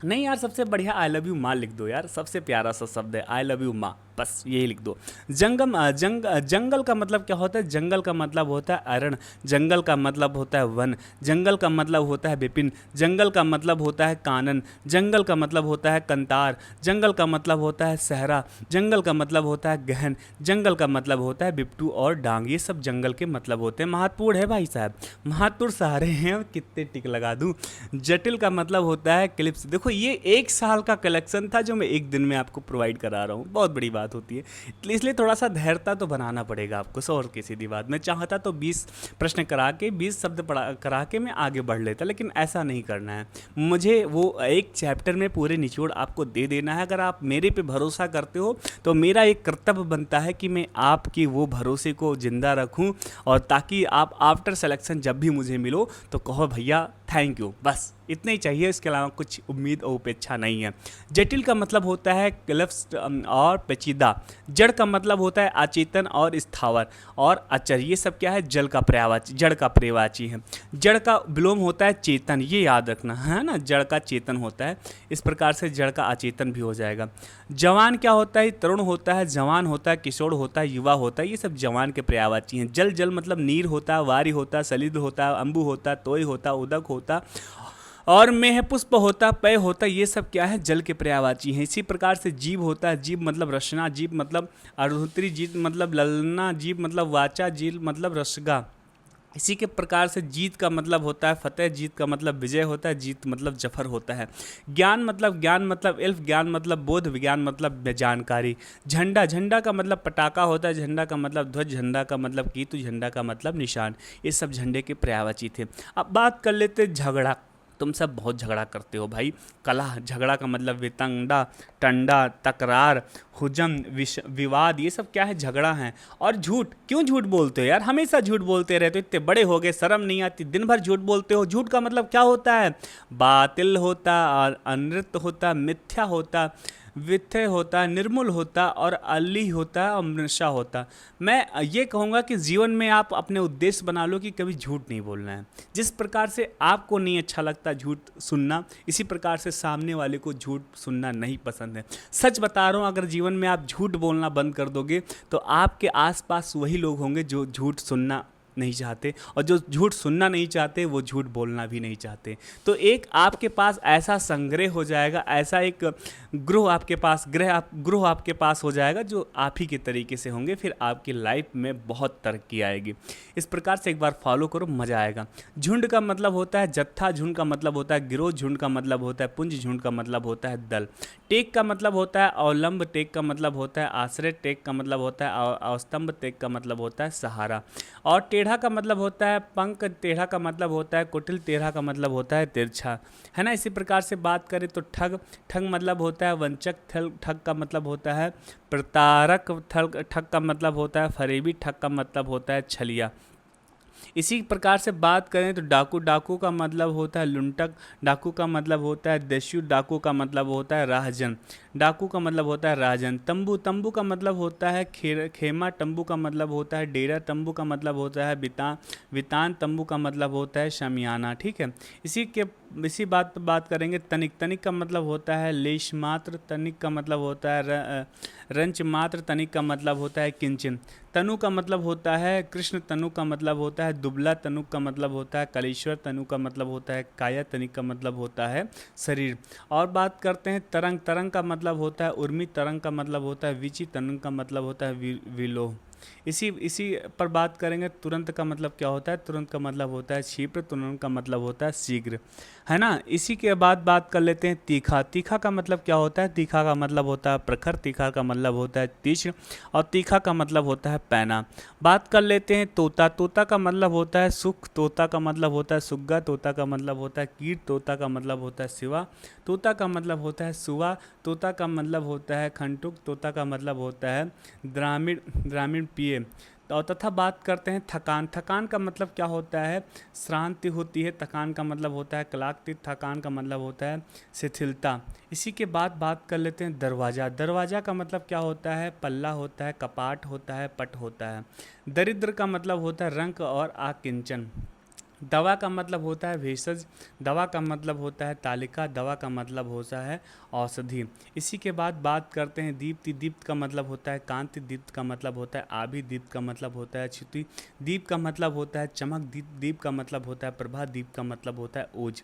नहीं यार, सबसे बढ़िया आई लव यू माँ लिख दो यार, सबसे प्यारा सा शब्द है आई लव यू माँ, बस यही लिख दो। जंगल का मतलब क्या होता है, जंगल का मतलब होता है अरण, जंगल का मतलब होता है वन, जंगल का मतलब होता है विपिन, जंगल का मतलब होता है कानन, जंगल का मतलब होता है कंतार, जंगल का मतलब होता है सहरा, जंगल का मतलब होता है गहन, जंगल का मतलब होता है बिपटू और डांग, ये सब जंगल के मतलब होते हैं। महत्वपूर्ण है भाई साहब, महत्वपूर्ण सारे हैं, कितने टिक लगा दूँ। जटिल का मतलब होता है क्लिप्स। देखो ये 1 साल का कलेक्शन था जो मैं एक दिन में आपको प्रोवाइड करा रहा हूँ, बहुत बड़ी बात होती है, इसलिए थोड़ा सा धैर्यता तो बनाना पड़ेगा आपको। सौ और की सीधी बात, मैं चाहता तो 20 प्रश्न करा के 20 शब्द पढ़ा करा के मैं आगे बढ़ लेता, लेकिन ऐसा नहीं करना है मुझे। वो एक चैप्टर में पूरे निचोड़ आपको दे देना है। अगर आप मेरे पे भरोसा करते हो तो मेरा एक कर्तव्य बनता है कि मैं आपकी वो भरोसे को ज़िंदा रखूं, और ताकि आप आफ्टर सिलेक्शन जब भी मुझे मिलो तो कहो भैया थैंक यू, बस इतना ही चाहिए, इसके अलावा कुछ उम्मीद और उपेक्षा नहीं है। जटिल का मतलब होता है क्लिप्स और पेचीदा, जड़ का मतलब होता है अचेतन और स्थावर और अचर, ये सब क्या है, जल का पर्यायवाची, जड़ का पर्यायवाची है। जड़ का विलोम होता है चेतन, ये याद रखना है ना, जड़ का चेतन होता है, इस प्रकार से जड़ का अचेतन भी हो जाएगा। जवान क्या होता है, तरुण होता है, जवान होता है, किशोर होता है, युवा होता है, ये सब जवान के पर्यायवाची हैं। जल जल मतलब नीर होता है, वारी होता है, सलिद होता है, अम्बु होता है, तोय होता है, उदक होता और मेह पुष्प होता, पय होता, ये सब क्या है, जल के पर्यायवाची हैं। इसी प्रकार से जीव होता है, जीव मतलब रचना, जीव मतलब अरुत्री, जीव मतलब ललना, जीव मतलब वाचा, जीव मतलब रसगा। इसी के प्रकार से जीत का मतलब होता है फतेह, जीत का मतलब विजय होता है, जीत मतलब जफर होता है। ज्ञान मतलब इल्फ, ज्ञान मतलब बोध, विज्ञान मतलब जानकारी। झंडा, झंडा का मतलब पटाखा होता है, झंडा का मतलब ध्वज, झंडा का मतलब कीतु, झंडा का मतलब निशान। ये सब झंडे के पर्यायवाची थे। अब बात कर लेते झगड़ा। तुम सब बहुत झगड़ा करते हो भाई। कलह, झगड़ा का मतलब वितंडा, टंडा, तकरार, हुजम, विवाद, ये सब क्या है, झगड़ा है। और झूठ, क्यों झूठ बोलते हो यार, हमेशा झूठ बोलते रहते हो, इतने बड़े हो गए, शर्म नहीं आती, दिन भर झूठ बोलते हो। झूठ का मतलब क्या होता है, बातिल होता, अनृत होता, मिथ्या होता, विथय होता, निर्मूल होता और अली होता और मृषा होता। मैं ये कहूँगा कि जीवन में आप अपने उद्देश्य बना लो कि कभी झूठ नहीं बोलना है। जिस प्रकार से आपको नहीं अच्छा लगता झूठ सुनना, इसी प्रकार से सामने वाले को झूठ सुनना नहीं पसंद है। सच बता रहा हूँ, अगर जीवन में आप झूठ बोलना बंद कर दोगे तो आपके आसपास वही लोग होंगे जो झूठ सुनना नहीं चाहते, और जो झूठ सुनना नहीं चाहते वो झूठ बोलना भी नहीं चाहते। तो एक आपके पास ऐसा संग्रह हो जाएगा, ऐसा एक ग्रोह आपके पास हो जाएगा जो आप ही के तरीके से होंगे, फिर आपकी लाइफ में बहुत तरक्की आएगी। इस प्रकार से एक बार फॉलो करो, मज़ा आएगा। झुंड का मतलब होता है जत्था, झुंड का मतलब होता है गिरोह, झुंड का मतलब होता है पुंज, झुंड का मतलब होता है दल। टेक का मतलब होता है अवलंब, टेक का मतलब होता है आश्रय, टेक का मतलब होता है अवस्तंभ, टेक का मतलब होता है सहारा। और टेढ़ा का मतलब होता है पंख, टेढ़ा का मतलब होता है कुटिल, टेढ़ा का मतलब होता है तिरछा, है ना। इसी प्रकार से बात करें तो ठग, ठग मतलब होता है वंचक, ठग का मतलब होता है प्रतारक, ठग का मतलब होता है फरेबी, ठग का मतलब होता है छलिया। इसी प्रकार से बात करें तो डाकू, डाकू का मतलब होता है लुंटक, डाकू का मतलब होता है दस्यु, डाकू का मतलब होता है राहजन, डाकू का मतलब होता है राजन। तंबू, तंबू का मतलब होता है खेमा, तंबू का मतलब होता है डेरा, तंबू का मतलब होता है वितान, तंबू का मतलब होता है शमियाना, ठीक है। इसी बात पर बात करेंगे तनिक, तनिक का मतलब होता है लेश मात्र, तनिक का मतलब होता है रंच मात्र, तनिक का मतलब होता है किंचन। तनु का मतलब होता है कृष्ण, तनु का मतलब होता है दुबला, तनु का मतलब होता है कलेश्वर, तनु का मतलब होता है काया, तनिक का मतलब होता है शरीर। और बात करते हैं तरंग, तरंग का मतलब होता है उर्मी, तरंग का मतलब होता है विचि, तनु का मतलब होता है विलोह। इसी इसी पर बात करेंगे। तुरंत का मतलब क्या होता है? तुरंत का मतलब होता है क्षिप्र, तुरंत का मतलब होता है शीघ्र, है ना। इसी के बाद बात कर लेते हैं तीखा। तीखा का मतलब क्या होता है? तीखा का मतलब होता है प्रखर, तीखा का मतलब होता है तीक्ष्ण, और तीखा का मतलब होता है पैना। बात कर लेते हैं तोता। तोता का मतलब होता है सुख, तोता का मतलब होता है सुग्गा, तोता का मतलब होता है कीट, तोता का मतलब होता है सिवा, तोता का मतलब होता है सुआ, तोता का मतलब होता है खंटुक, तोता का मतलब होता है ग्रामीण ग्रामीण पिए। और तथा बात करते हैं थकान। थकान का मतलब क्या होता है? श्रांति होती है। थकान का मतलब होता है क्लांति, थकान का मतलब होता है शिथिलता। इसी के बाद बात कर लेते हैं दरवाज़ा। दरवाज़ा का मतलब क्या होता है? पल्ला होता है, कपाट होता है, पट होता है। दरिद्र का मतलब होता है रंक और आकिंचन। दवा का मतलब होता है भेषज, दवा का मतलब होता है तालिका, दवा का मतलब होता है औषधि। इसी के बाद बात करते हैं दीप्ति। दीप्त का मतलब होता है कांति, दीप्त का मतलब होता है आभि, दीप्त का मतलब होता है क्षिति, दीप का मतलब होता है चमक, दीप दीप का मतलब होता है प्रभा, दीप का मतलब होता है ओज।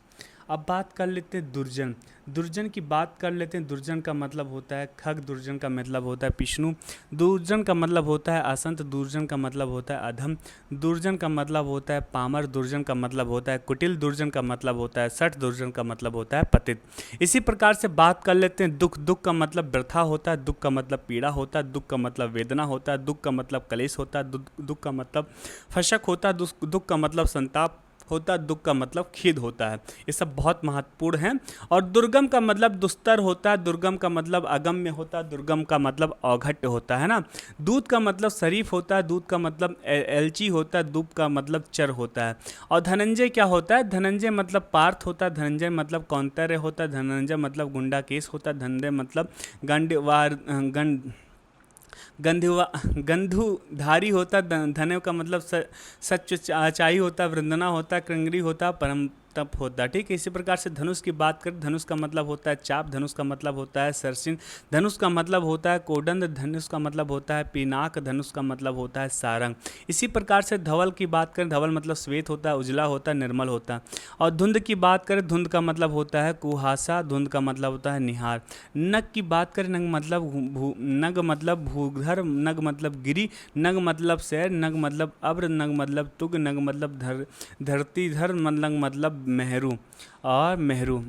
अब बात कर लेते हैं दुर्जन। दुर्जन की बात कर लेते हैं। दुर्जन का मतलब होता है खग, दुर्जन का मतलब होता है विष्णु, दुर्जन का मतलब होता है असंत, दुर्जन का मतलब होता है अधम, दुर्जन का मतलब होता है पामर, दुर्जन का मतलब होता है कुटिल, दुर्जन का मतलब होता है सठ, दुर्जन का मतलब होता है पतित। इसी प्रकार से बात कर लेते हैं दुख। दुख का मतलब व्यथा होता है, दुख का मतलब पीड़ा होता है, दुख का मतलब वेदना होता है, दुख का मतलब कलेश होता है, दुख का मतलब फशक होता है, दुख का मतलब संताप होता है, दुख का मतलब खेद होता है। ये सब बहुत महत्वपूर्ण हैं। और दुर्गम का मतलब दुस्तर होता है, दुर्गम का मतलब अगम्य होता है, दुर्गम का मतलब अघट्य होता है ना। दूध का मतलब शरीफ होता है, दूध का मतलब एलची होता है, दूध का मतलब चर होता है। और धनंजय क्या होता है? धनंजय मतलब पार्थ होता है, धनंजय मतलब कौंतर्य होता है, धनंजय मतलब गुंडा केस होता है, धनंजय मतलब गंडवार गंड गंधुआ गंधुधारी होता है, धने का मतलब सच चाई होता है, वृंदना होता है, कृंगरी होता है, परम तप होता है। ठीक है। इसी प्रकार से धनुष की बात करें। धनुष का मतलब होता है चाप, धनुष का मतलब होता है सरसिन, धनुष का मतलब होता है कोडंद, धनुष का मतलब होता है पिनाक, धनुष का मतलब होता है सारंग। इसी प्रकार से धवल की बात करें। धवल मतलब श्वेत होता है, उजला होता है, निर्मल होता है। और धुंध की बात करें। धुंध का मतलब होता है कुहासा, धुंध का मतलब होता है निहार। नग की बात करें। नग मतलब नग मतलब भूधर, नग मतलब गिरी, नग मतलब शैर, नग मतलब अब्र, नग मतलब तुग, नग मतलब धरती धर, नग मतलब मेहरू, और मेरू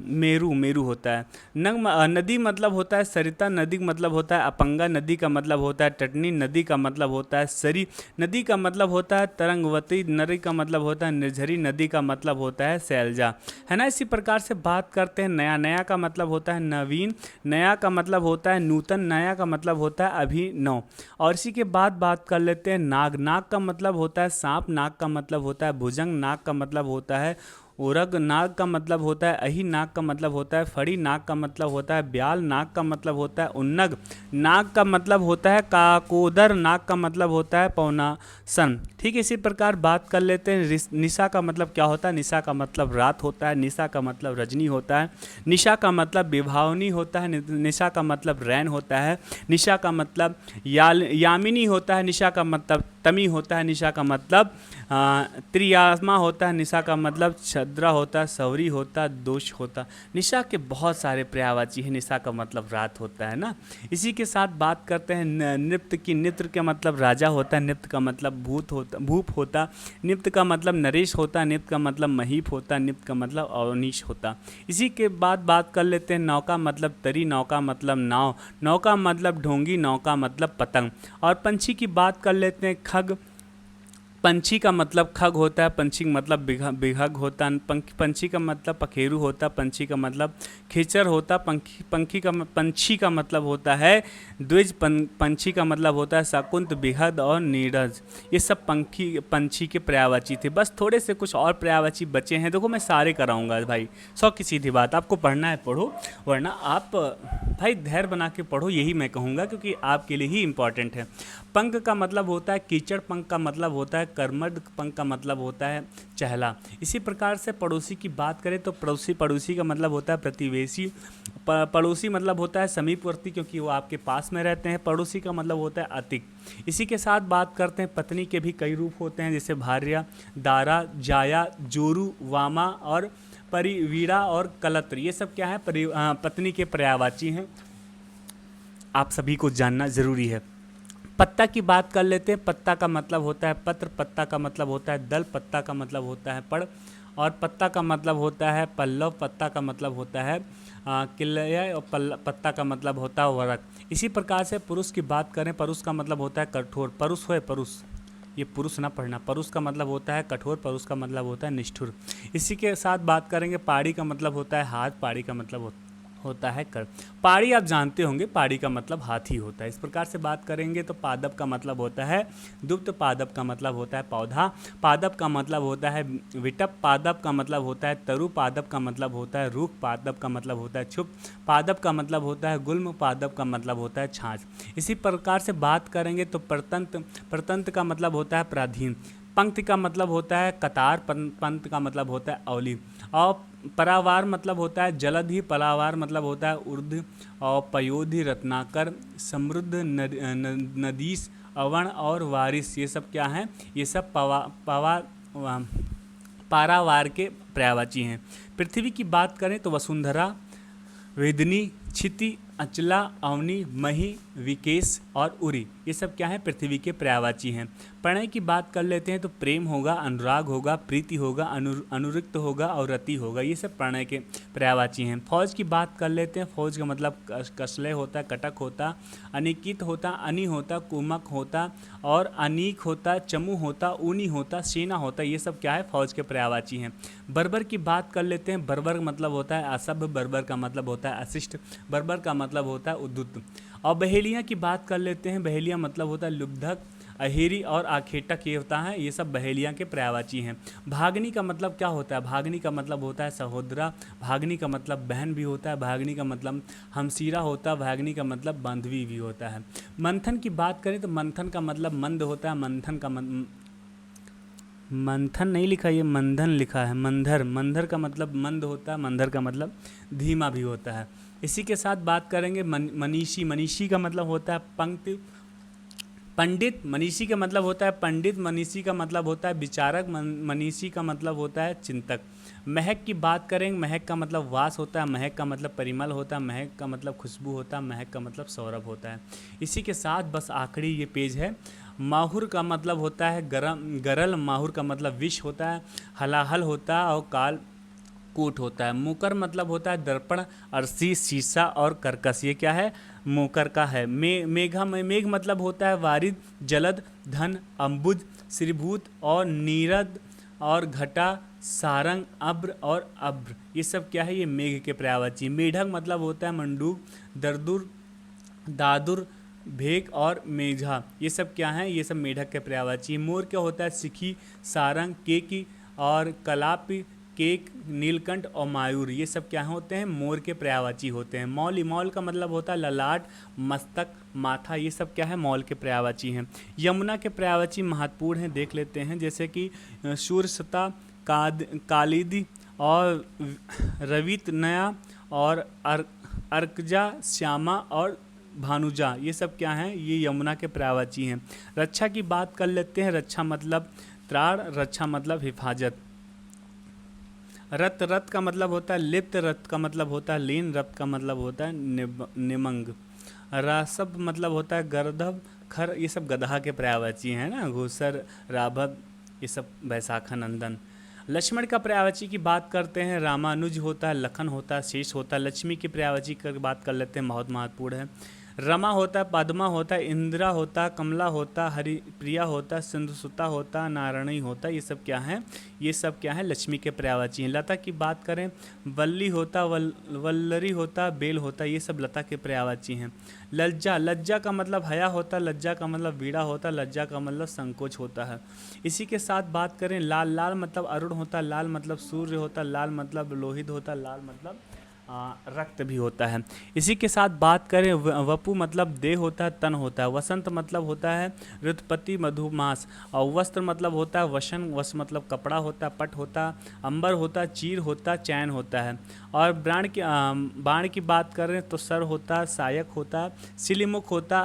मेरू होता है। नदी मतलब होता है सरिता, नदी मतलब होता है अपंगा, नदी का मतलब होता है टटनी, नदी का मतलब होता है सरी, नदी का मतलब होता है तरंगवती, नदी का मतलब होता है निर्झरी, नदी का मतलब होता है शैलजा, है ना। इसी प्रकार से बात करते हैं नया। नया का मतलब होता है नवीन, नया का मतलब होता है नूतन, नया का मतलब होता है अभिनव। और इसी के बाद बात कर लेते हैं नाग। नाग का मतलब होता है सांप, नाग का मतलब होता है भुजंग, नाग का मतलब होता है उरग, नाग का मतलब होता है अही, नाग का मतलब होता है फड़ी, नाग का मतलब होता है ब्याल, नाग का मतलब होता है उन्नग, नाग का मतलब होता है काकोदर, नाग का मतलब होता है पौनासन। ठीक है। इसी प्रकार बात कर लेते हैं निशा का मतलब क्या होता है? निशा का मतलब रात होता है, निशा का मतलब रजनी होता है, निशा का मतलब विभावनी होता है, निशा का मतलब रैन होता है, निशा का मतलब यामिनी होता है, निशा का मतलब तमी होता है, निशा का मतलब त्रियात्मा होता है, निशा का मतलब छद्रा होता है, सौरी होता है, दोष होता है। निशा के बहुत सारे पर्यायवाची हैं। निशा का मतलब रात होता है ना। इसी के साथ बात करते हैं नृत्य की। नृत्य का मतलब राजा होता है, नृत्य का मतलब भूप होता, नृत्य का मतलब नरेश होता, नृत्य का मतलब महीप होता, नृत्य का मतलब अवनीश होता। इसी के बाद बात कर लेते हैं नौका मतलब तरी, नौका मतलब नाव, नौका मतलब ढोंगी, नौका मतलब पतंग। और पंछी की बात कर लेते हैं खग। पंछी का मतलब खग होता है, पंछी का मतलब बिघग होता है, पंछी का मतलब पखेरु होता है, पंछी का मतलब खिचर होता, पंछी का मतलब होता है द्विज, पंछी का मतलब होता है शकुंत, बिहद और नीरज। ये सब पंछी के पर्यायवाची थे। बस थोड़े से कुछ और पर्यायवाची बचे हैं। देखो मैं सारे कराऊंगा भाई, 100 की सीधी बात। आपको पढ़ना है पढ़ो, वरना आप भाई धैर्य बना के पढ़ो, यही मैं कहूँगा, क्योंकि आपके लिए ही इम्पॉर्टेंट है। पंख का मतलब होता है कीचड़, पंख का मतलब होता है कर्मठ, पंख का मतलब होता है चहला। इसी प्रकार से पड़ोसी की बात करें तो पड़ोसी, पड़ोसी का मतलब होता है प्रतिवेशी, पड़ोसी मतलब होता है समीपवर्ती, क्योंकि वो आपके पास में रहते हैं। पड़ोसी का मतलब होता है अतिक। इसी के साथ बात करते हैं पत्नी के भी कई रूप होते हैं, जैसे भार्या, दारा, जाया, जोरू, वामा और परिवीरा और कलत्र। ये सब क्या है? पत्नी के पर्यायवाची हैं, आप सभी को जानना जरूरी है। पत्ता की बात कर लेते हैं। पत्ता का मतलब होता है पत्र, पत्ता का मतलब होता है दल, पत्ता का मतलब होता है पड़, और पत्ता का मतलब होता है पल्लव, पत्ता का मतलब होता है किलय, और पत्ता का मतलब होता है वरक। इसी प्रकार से पुरुष की बात करें, पुरुष का मतलब होता है कठोर, परुष है परुष, ये पुरुष ना पढ़ना, परुष का मतलब होता है कठोर, परुष का मतलब होता है निष्ठुर। इसी के साथ बात करेंगे, पाड़ी का मतलब होता है हाथ, पाड़ी का मतलब होता है कर। पाड़ी आप जानते होंगे, पाड़ी का मतलब हाथी होता है। इस प्रकार से बात करेंगे तो पादप का मतलब होता है दुग्ध, पादप का मतलब होता है पौधा, पादप का मतलब होता है विटप, पादप का मतलब होता है तरु, पादप का मतलब होता है रूख, पादप का मतलब होता है छुप, पादप का मतलब होता है गुल्म, पादप का मतलब होता है छाछ। इसी प्रकार से बात करेंगे तो प्रतंत, प्रतंत का मतलब होता है प्राधीन, पंक्ति का मतलब होता है कतार, पंत का मतलब होता है अवली, और परावार मतलब होता है जलधि, परावार मतलब होता है उर्ध, और पयोधि रत्नाकर, समृद्ध, नदीस, अवण और वारिस, ये सब क्या हैं, ये सब पारावार के पर्यायवाची हैं। पृथ्वी की बात करें तो वसुंधरा, वेदनी, क्षिति, अचला, अवनी, मही, विकेश और उरी, ये सब क्या है, पृथ्वी के पर्यायवाची हैं। प्रणय की बात कर लेते हैं तो प्रेम होगा, अनुराग होगा, प्रीति होगा, अनुरक्त होगा और रति होगा, ये सब प्रणय के पर्यायवाची हैं। फौज की बात कर लेते हैं। फौज का मतलब कसलय होता, कटक होता, अनिकित होता, अनि होता, कुमक होता और अनीक होता, चमू होता, ऊनी होता, सेना होता, ये सब क्या है, फौज के पर्यायवाची हैं। बर्बर की बात कर लेते हैं। बर्बर मतलब होता है असभ्य, बर्बर का मतलब होता है अशिष्ट, बर्बर का मतलब होता है उद्धत। और बहेलियाँ की बात कर लेते हैं। बहेलियाँ मतलब होता है लुब्धक, अहेरी और आखेटक, ये होता है, ये सब बहेलियाँ के पर्यायवाची हैं। भागनी का मतलब क्या होता है, भागनी का मतलब होता है सहोदरा, भागनी का मतलब बहन भी होता है, भागनी का मतलब हमसीरा होता है, भागनी का मतलब बांधवी भी होता है। मंथन की बात करें तो मंथन का मतलब मंद होता है, मंथन का मंथन नहीं लिखा, ये मंधन लिखा है, मंधर, मंधर का मतलब मंद होता है, मंधर का मतलब धीमा भी होता है। इसी के साथ बात करेंगे मनीषी, मनीषी का मतलब होता है पंक्ति, पंडित, मनीषी का मतलब होता है पंडित, मनीषी का मतलब होता है विचारक, मनीषी का मतलब होता है चिंतक। महक की बात करें, महक का मतलब वास होता है, महक का मतलब परिमल होता है, महक का मतलब खुशबू होता है, महक का मतलब सौरभ होता है। इसी के साथ बस आखिरी ये पेज है। माहुर का मतलब होता है गरम, गरल, माहुर का मतलब विष होता है, हलाहल होता है और काल कूट होता है। मुकर मतलब होता है दर्पण, अरसी, शीशा और कर्कश, ये क्या है, मुकर का है। मेघा, मेघ मतलब होता है वारिद, जलद, धन, अम्बुज, श्रीभूत और नीरद और घटा, सारंग, अब्र और अब्र, ये सब क्या है, ये मेघ के पर्यायवाची। मेढक मतलब होता है मंडूक, दरदुर, दादुर, भेक और मेघा, ये सब क्या हैं, ये सब मेढक के पर्यायवाची। मोर क्या होता है, सिखी, सारंग, केकी और कलापी, केक, नीलकंठ और मायूर, ये सब क्या होते हैं, मोर के पर्यायवाची होते हैं। मौली, मौल का मतलब होता है ललाट, मस्तक, माथा, ये सब क्या है, मौल के पर्यायवाची हैं। यमुना के पर्यायवाची महत्वपूर्ण हैं, देख लेते हैं, जैसे कि शूरसता, कालिदी और रवित नया और अर्कजा, श्यामा और भानुजा, ये सब क्या हैं, ये यमुना के पर्यायवाची हैं। रक्षा की बात कर लेते हैं। रक्षा मतलब त्राण, रक्षा मतलब हिफाजत। रत, रत का मतलब होता है लिप्त, रत का मतलब होता है लीन, रत का मतलब होता है निमंग। रासब मतलब होता है गर्दभ, खर, ये सब गधा के पर्यायवाची हैं ना, घूसर, राभद, ये सब वैशाखा नंदन। लक्ष्मण का पर्यायवाची की बात करते हैं। रामानुज होता है, लखन होता है, शेष होता है। लक्ष्मी की पर्यायवाची की बात कर लेते हैं, बहुत महत्वपूर्ण है। रमा होता है, पद्मा होता है, इंदिरा होता है, कमला होता है, हरिप्रिया होता है, सिंधुसुता होता है, नारायणी होता है, ये सब क्या हैं, ये सब क्या है, लक्ष्मी के पर्यायवाची हैं। लता की बात करें, वल्ली होता, वल्लरी होता, बेल होता, ये सब लता के पर्यायवाची हैं। लज्जा, लज्जा का मतलब हया होता, लज्जा का मतलब वीड़ा होता, लज्जा का मतलब संकोच होता है। इसी के साथ बात करें, लाल, लाल मतलब अरुण होता, लाल मतलब सूर्य होता, लाल मतलब लोहित होता, लाल मतलब रक्त भी होता है। इसी के साथ बात करें, वपु मतलब देह होता है, तन होता है। वसंत मतलब होता है ऋतुपति, मधुमास। और वस्त्र मतलब होता है वसन, वस मतलब कपड़ा होता है, पट होता, अंबर होता, चीर होता, चैन होता है। और बाण की बात करें तो सर होता, सायक होता, सिलिमुख होता,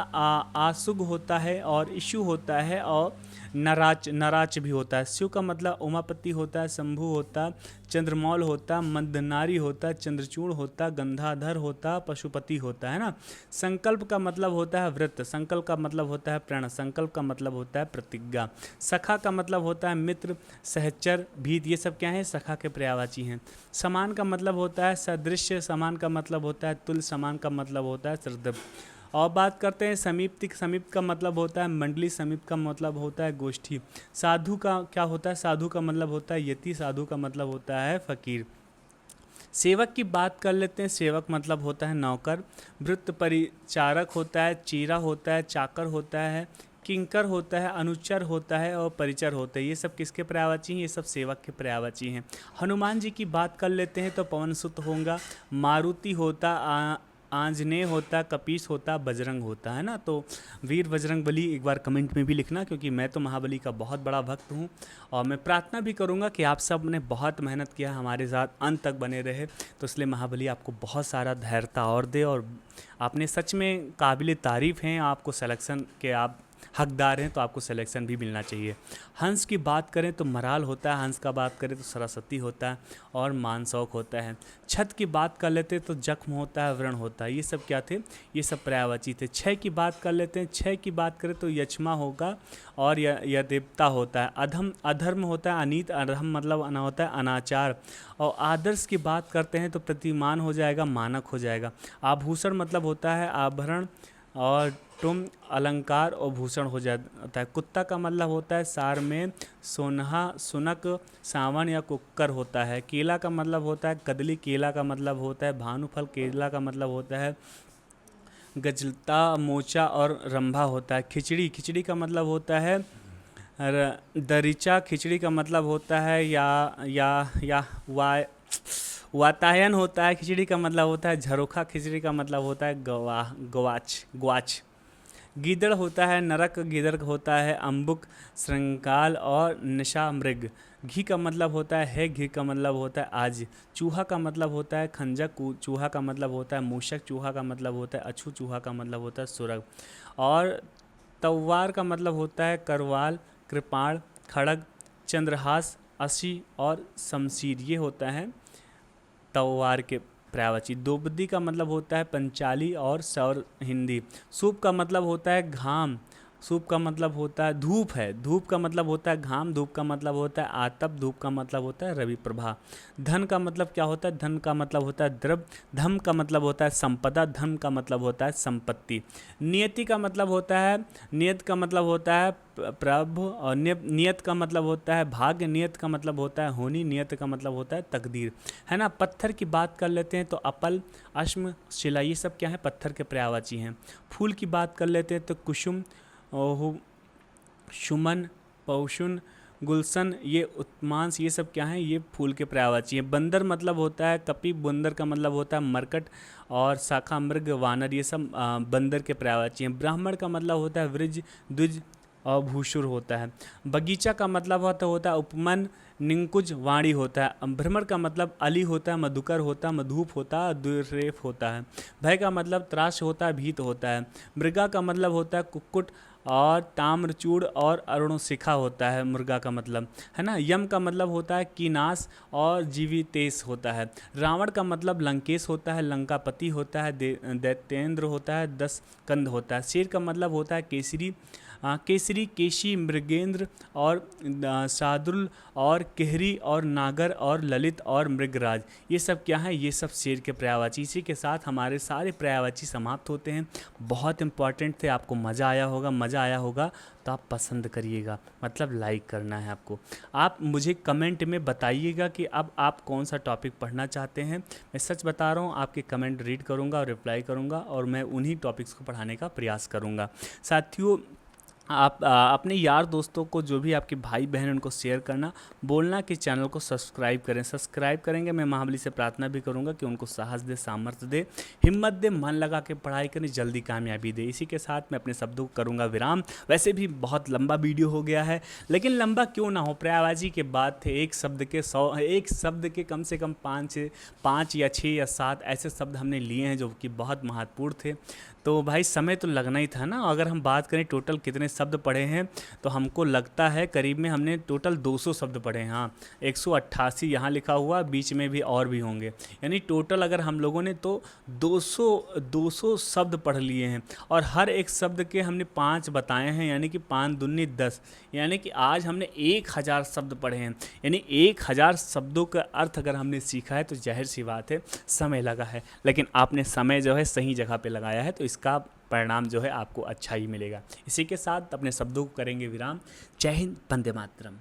आसुग होता है और इशु होता है और नराच नराच भी होता है। शिव का मतलब उमापति होता है, शंभु होता, चंद्रमौल होता, मदनारी होता, चंद्रचूड़ होता, गंधाधर होता, पशुपति होता है ना। संकल्प का मतलब होता है व्रत, संकल्प का मतलब होता है प्रण, संकल्प का मतलब होता है प्रतिज्ञा। सखा का मतलब होता है मित्र, सहचर, भीत, ये सब क्या है, सखा के पर्यायवाची हैं। समान का मतलब होता है सदृश्य, समान का मतलब होता है तुल्य, समान का मतलब होता है सदृव। और बात करते हैं समीप्ति, समीप का मतलब होता है मंडली, समीप का मतलब होता है गोष्ठी। साधु का क्या होता है, साधु का मतलब होता है यति, साधु का मतलब होता है फकीर। सेवक की बात कर लेते हैं, सेवक मतलब होता है नौकर। वृत्त परिचारक होता है, चीरा होता है, चाकर होता है, किंकर होता है, अनुचर होता है और परिचर होता है। ये सब किसके पर्यायवाची हैं, ये सब सेवक के पर्यायवाची हैं। हनुमान जी की बात कर लेते हैं तो पवन सुत होगा, मारुति होता, आंजनेय होता, कपीस होता, बजरंग होता है ना। तो वीर बजरंग बली एक बार कमेंट में भी लिखना, क्योंकि मैं तो महाबली का बहुत बड़ा भक्त हूँ। और मैं प्रार्थना भी करूँगा कि आप सब ने बहुत मेहनत किया, हमारे साथ अंत तक बने रहे, तो इसलिए महाबली आपको बहुत सारा धैर्यता और दे। और आपने सच में काबिल तारीफ़ हैं, आपको सिलेक्शन के आप हकदार हैं, तो आपको सिलेक्शन भी मिलना चाहिए। हंस की बात करें तो मराल होता है, हंस का बात करें तो सरस्वती होता है और मानसौक होता है। छत की बात कर लेते हैं तो जख्म होता है, व्रण होता है। ये सब क्या थे, ये सब पर्यायवाची थे। छह की बात कर लेते हैं, छह की बात करें तो यक्षमा होगा और यदेवता होता है। अधम अधर्म होता है, अनीत, अधर्म मतलब अना होता है अनाचार। और आदर्श की बात करते हैं तो प्रतिमान हो जाएगा, मानक हो जाएगा। आभूषण मतलब होता है आभरण, और तुम अलंकार और भूषण हो जाता है। कुत्ता का मतलब होता है सार में सोनहा, सुनक, सावन या कुक्कर होता है। केला का मतलब होता है कदली, केला का मतलब होता है भानुफल, केला का मतलब होता है गजलता, मोचा और रंभा होता है। खिचड़ी, खिचड़ी का मतलब होता है दरीचा, खिचड़ी का मतलब होता है या वातायन होता है। खिचड़ी का मतलब होता है झरोखा, खिचड़ी का मतलब होता है ग्वाच। गीदड़ होता है नरक, गीदड़ होता है अम्बुक, श्रृंगाल और निशा मृग। घी का मतलब होता है, घी का मतलब होता है आज। चूहा का मतलब होता है खंजक, चूहा का मतलब होता है मूषक, चूहा का मतलब होता है अछू, चूहा का मतलब होता है सुरग। और तवार का मतलब होता है करवाल, कृपाण, खड़ग, चंद्रहास, असी और शमशीर। ये होता है तवार के पर्यायवाची। द्रौपदी का मतलब होता है पंचाली और सौर हिंदी। सूप का मतलब होता है घाम, सूप का मतलब होता है धूप है, धूप का मतलब होता है घाम, धूप का मतलब होता है आतप, धूप का मतलब होता है रवि प्रभा। धन का मतलब क्या होता है, धन का मतलब होता है द्रव्य। धम का मतलब होता है संपदा, धन का मतलब होता है संपत्ति। नियति का मतलब होता है, नियत का मतलब होता है प्रभु, और नियत का मतलब होता है भाग्य, नियत का मतलब होता है होनी, नियत का मतलब होता है तकदीर, है ना। पत्थर की बात कर लेते हैं तो अपल, अश्म, शिला, ये सब क्या है, पत्थर के पर्यायवाची हैं। फूल की बात कर लेते हैं तो कुसुम, शुमन, पौशुन, गुलशन, ये उत्मांस, ये सब क्या हैं, ये फूल के पर्यायवाची हैं। बंदर मतलब होता है कपि, बंदर का मतलब होता है मरकट और शाखा मृग, वानर, ये सब बंदर के पर्यायवाची हैं। ब्राह्मण का मतलब होता है वृज, द्विज और भूषुर होता है। बगीचा का मतलब होता है उपमन, निंकुज, वाणी होता है। भ्रमर का मतलब अली होता है, मधुकर होता है, मधुप होता है, दुर्रेफ होता है। भय का मतलब त्रास होता है, भीत होता है। मृगा का मतलब होता है कुक्कुट और ताम्रचूड़ और अरुणशिखा होता है मुर्गा का मतलब, है ना। यम का मतलब होता है कीनास और जीवितेश होता है। रावण का मतलब लंकेश होता है, लंकापति होता है, दैत्येंद्र होता है, 10 कंद होता है। शेर का मतलब होता है केसरी, केसरी, केशी, मृगेंद्र और शार्दुल और केहरी और नागर और ललित और मृगराज। ये सब क्या है, ये सब शेर के पर्यायवाची। इसी के साथ हमारे सारे पर्यायवाची समाप्त होते हैं। बहुत इंपॉर्टेंट थे, आपको मज़ा आया होगा तो आप पसंद करिएगा, मतलब लाइक करना है आपको। आप मुझे कमेंट में बताइएगा कि अब आप कौन सा टॉपिक पढ़ना चाहते हैं। मैं सच बता रहा हूँ, आपके कमेंट रीड करूँगा और रिप्लाई करूँगा और मैं उन्हीं टॉपिक्स को पढ़ाने का प्रयास करूँगा। साथियों, आप अपने यार दोस्तों को, जो भी आपके भाई बहन, उनको शेयर करना, बोलना कि चैनल को सब्सक्राइब करें। सब्सक्राइब करेंगे, मैं महाबली से प्रार्थना भी करूंगा कि उनको साहस दे, सामर्थ्य दे, हिम्मत दे, मन लगा के पढ़ाई करें, जल्दी कामयाबी दे। इसी के साथ मैं अपने शब्दों को करूंगा विराम। वैसे भी बहुत लंबा वीडियो हो गया है, लेकिन लंबा क्यों ना हो, पर्यायवाची के बाद थे एक शब्द के कम से कम 5 या 6 या 7 ऐसे शब्द हमने लिए हैं जो कि बहुत महत्वपूर्ण थे। तो भाई समय तो लगना ही था ना। अगर हम बात करें टोटल कितने शब्द पढ़े हैं तो हमको लगता है करीब में हमने टोटल 200 शब्द पढ़े हैं। हाँ, 188 यहाँ लिखा हुआ, बीच में भी और भी होंगे, यानी टोटल अगर हम लोगों ने तो 200 शब्द पढ़ लिए हैं। और हर एक शब्द के हमने 5 बताए हैं, यानी कि 5 दूनी 10, यानी कि आज हमने 1000 शब्द पढ़े हैं। यानी 1000 शब्दों का अर्थ अगर हमने सीखा है तो जाहिर सी बात है समय लगा है, लेकिन आपने समय जो है सही जगह पे लगाया है, तो इसका परिणाम जो है आपको अच्छा ही मिलेगा। इसी के साथ अपने शब्दों को करेंगे विराम। जय हिंद, वंदे मातरम।